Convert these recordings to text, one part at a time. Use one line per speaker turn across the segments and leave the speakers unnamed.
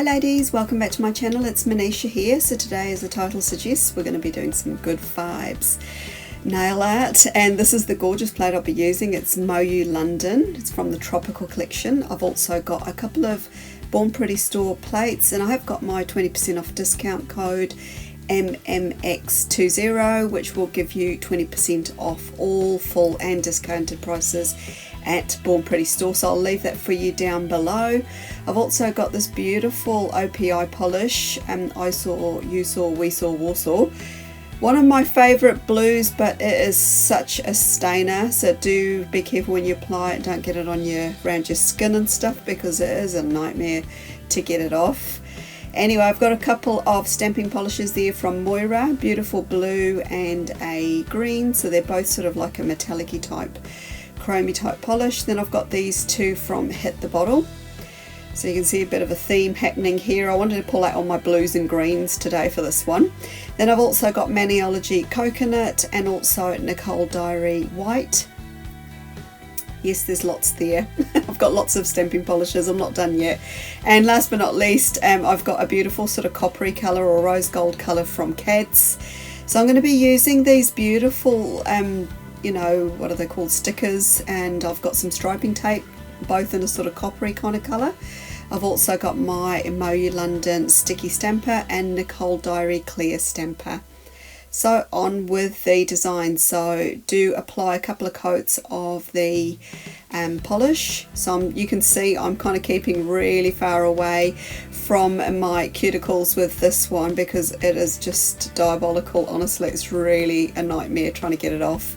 Hi ladies, welcome back to my channel. It's Manisha here. So today, as the title suggests, we're going to be doing some good vibes nail art, and this is the gorgeous plate I'll be using. It's Moyou London. It's from the Tropical collection. I've also got a couple of Born Pretty store plates, and I have got my 20% off discount code MMX20, which will give you 20% off all full and discounted prices at Born Pretty store, so I'll leave that for you down below. I've also got this beautiful OPI polish, I saw, you saw, we saw, Warsaw. One of my favourite blues, but it is such a stainer, so do be careful when you apply it. Don't get it on around your skin and stuff, because it is a nightmare to get it off. Anyway, I've got a couple of stamping polishes there from Moyra, beautiful blue and a green, so they're both sort of like a metallic-y type, chromey type polish. Then I've got these two from Hit the Bottle. So you can see a bit of a theme happening here. I wanted to pull out all my blues and greens today for this one. Then I've also got Maniology Coconut and also Nicole Diary White. Yes, there's lots there. I've got lots of stamping polishes, I'm not done yet. And last but not least, I've got a beautiful sort of coppery colour or rose gold colour from KADS. So I'm going to be using these beautiful, you know, what are they called, stickers, and I've got some striping tape, both in a sort of coppery kind of colour. I've also got my Moyou London sticky stamper and Nicole Diary clear stamper. So on with the design. So do apply a couple of coats of the polish. So you can see I'm kind of keeping really far away from my cuticles with this one, because it is just diabolical. Honestly, it's really a nightmare trying to get it off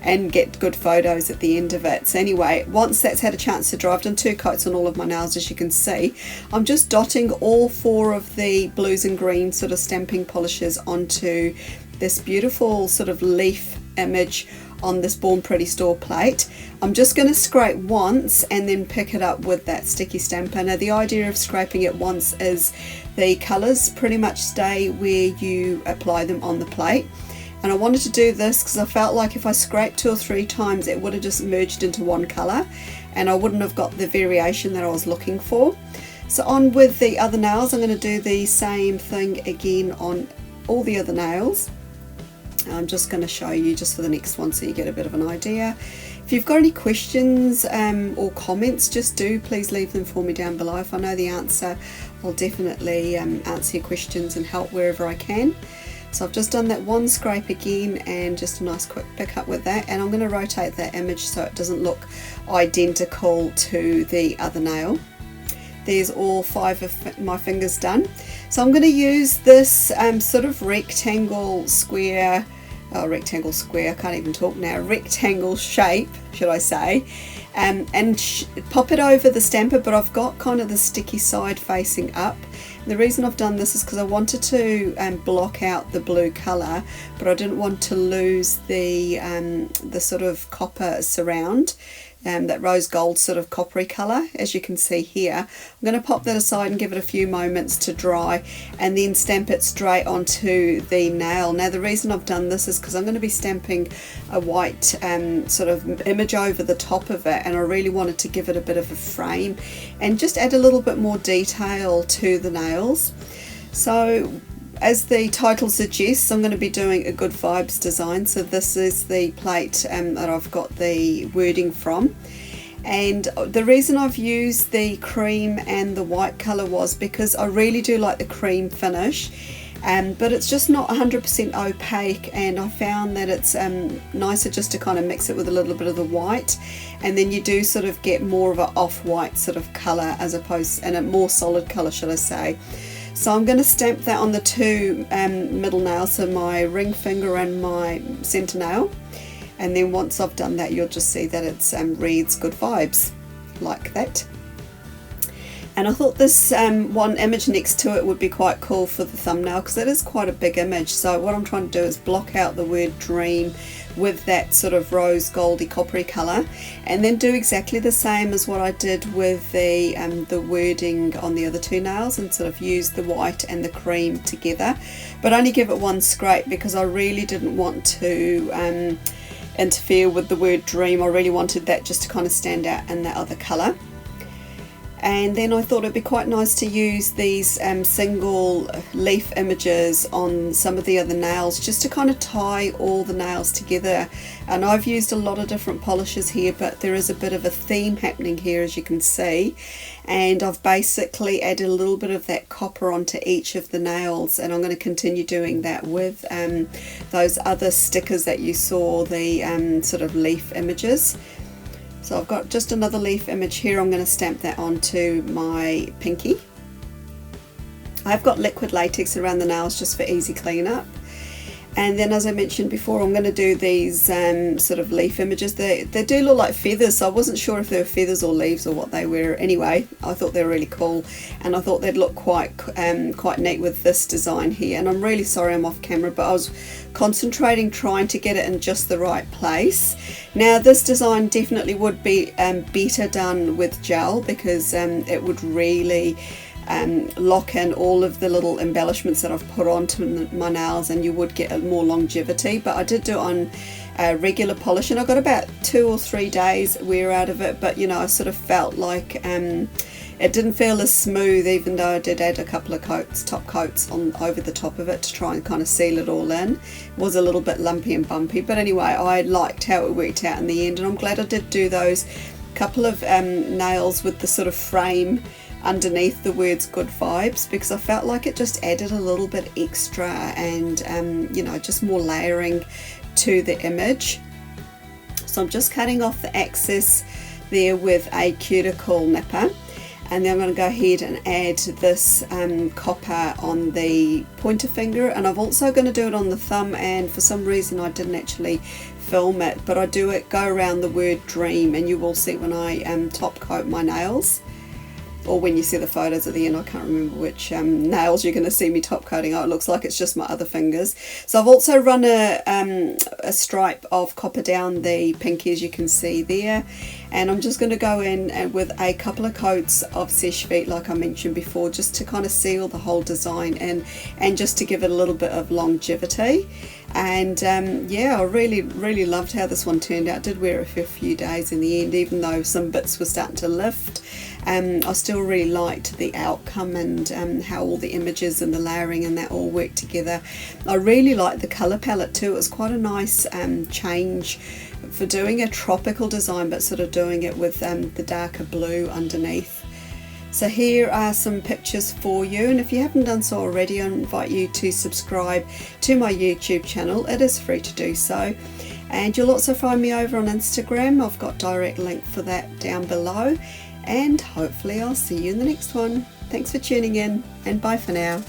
and get good photos at the end of it. So anyway, once that's had a chance to dry, I've done 2 coats on all of my nails, as you can see. I'm just dotting all 4 of the blues and greens sort of stamping polishes onto this beautiful sort of leaf image on this Born Pretty store plate. I'm just going to scrape once and then pick it up with that sticky stamper. Now the idea of scraping it once is the colours pretty much stay where you apply them on the plate. And I wanted to do this because I felt like if I scraped 2 or 3 times, it would have just merged into one colour and I wouldn't have got the variation that I was looking for. So on with the other nails, I'm going to do the same thing again on all the other nails. I'm just going to show you just for the next one so you get a bit of an idea. If you've got any questions or comments, just please leave them for me down below. If I know the answer, I'll definitely answer your questions and help wherever I can. So I've just done that one scrape again and just a nice quick pick up with that, and I'm going to rotate that image so it doesn't look identical to the other nail. There's all 5 of my fingers done. So I'm going to use this sort of rectangle square, I can't even talk now, rectangle shape, should I say, and pop it over the stamper, but I've got kind of the sticky side facing up. The reason I've done this is because I wanted to block out the blue colour, but I didn't want to lose the sort of copper surround, that rose gold sort of coppery colour, as you can see here. I'm going to pop that aside and give it a few moments to dry and then stamp it straight onto the nail. Now the reason I've done this is because I'm going to be stamping a white sort of image over the top of it, and I really wanted to give it a bit of a frame and just add a little bit more detail to the nails. So as the title suggests, I'm going to be doing a good vibes design. So this is the plate that I've got the wording from, and the reason I've used the cream and the white colour was because I really do like the cream finish, but it's just not 100% opaque, and I found that it's nicer just to kind of mix it with a little bit of the white, and then you do sort of get more of an off-white sort of colour as opposed, and a more solid colour, should I say. So I'm going to stamp that on the 2 middle nails, so my ring finger and my centre nail, and then once I've done that, you'll just see that it's reads good vibes, like that. And I thought this one image next to it would be quite cool for the thumbnail, because it is quite a big image. So what I'm trying to do is block out the word dream with that sort of rose goldy coppery colour, and then do exactly the same as what I did with the wording on the other 2 nails, and sort of use the white and the cream together, but only give it one scrape because I really didn't want to interfere with the word dream. I really wanted that just to kind of stand out in that other colour. And then I thought it'd be quite nice to use these single leaf images on some of the other nails, just to kind of tie all the nails together. And I've used a lot of different polishes here, but there is a bit of a theme happening here, as you can see. And I've basically added a little bit of that copper onto each of the nails, and I'm going to continue doing that with those other stickers that you saw, the sort of leaf images. So I've got just another leaf image here. I'm going to stamp that onto my pinky. I've got liquid latex around the nails just for easy cleanup. And then, as I mentioned before, I'm going to do these sort of leaf images. They do look like feathers, so I wasn't sure if they were feathers or leaves or what they were. Anyway, I thought they were really cool, and I thought they'd look quite neat with this design here. And I'm really sorry I'm off camera, but I was concentrating trying to get it in just the right place. Now, this design definitely would be better done with gel, because it would really lock in all of the little embellishments that I've put onto my nails, and you would get more longevity. But I did do it on regular polish, and I got about 2 or 3 days wear out of it. But you know, I sort of felt like it didn't feel as smooth, even though I did add a couple of coats, top coats on over the top of it to try and kind of seal it all in. It was a little bit lumpy and bumpy, but anyway, I liked how it worked out in the end, and I'm glad I did do those couple of nails with the sort of frame underneath the words good vibes, because I felt like it just added a little bit extra, and you know, just more layering to the image. So I'm just cutting off the excess there with a cuticle nipper, and then I'm going to go ahead and add this copper on the pointer finger, and I'm also going to do it on the thumb. And for some reason I didn't actually film it, but I do it go around the word dream, and you will see when I top coat my nails, or when you see the photos at the end. I can't remember which nails you're going to see me top coating. Oh, it looks like it's just my other fingers. So I've also run a stripe of copper down the pinky, as you can see there, and I'm just going to go in with a couple of coats of Seche Vite, like I mentioned before, just to kind of seal the whole design in, and just to give it a little bit of longevity. And yeah, I really loved how this one turned out. I did wear it for a few days in the end, even though some bits were starting to lift. I still really liked the outcome, and how all the images and the layering and that all worked together. I really liked the colour palette too. It was quite a nice change for doing a tropical design, but sort of doing it with the darker blue underneath. So here are some pictures for you, and if you haven't done so already, I invite you to subscribe to my YouTube channel. It is free to do so, and you'll also find me over on Instagram. I've got direct link for that down below, and hopefully I'll see you in the next one. Thanks for tuning in, and bye for now.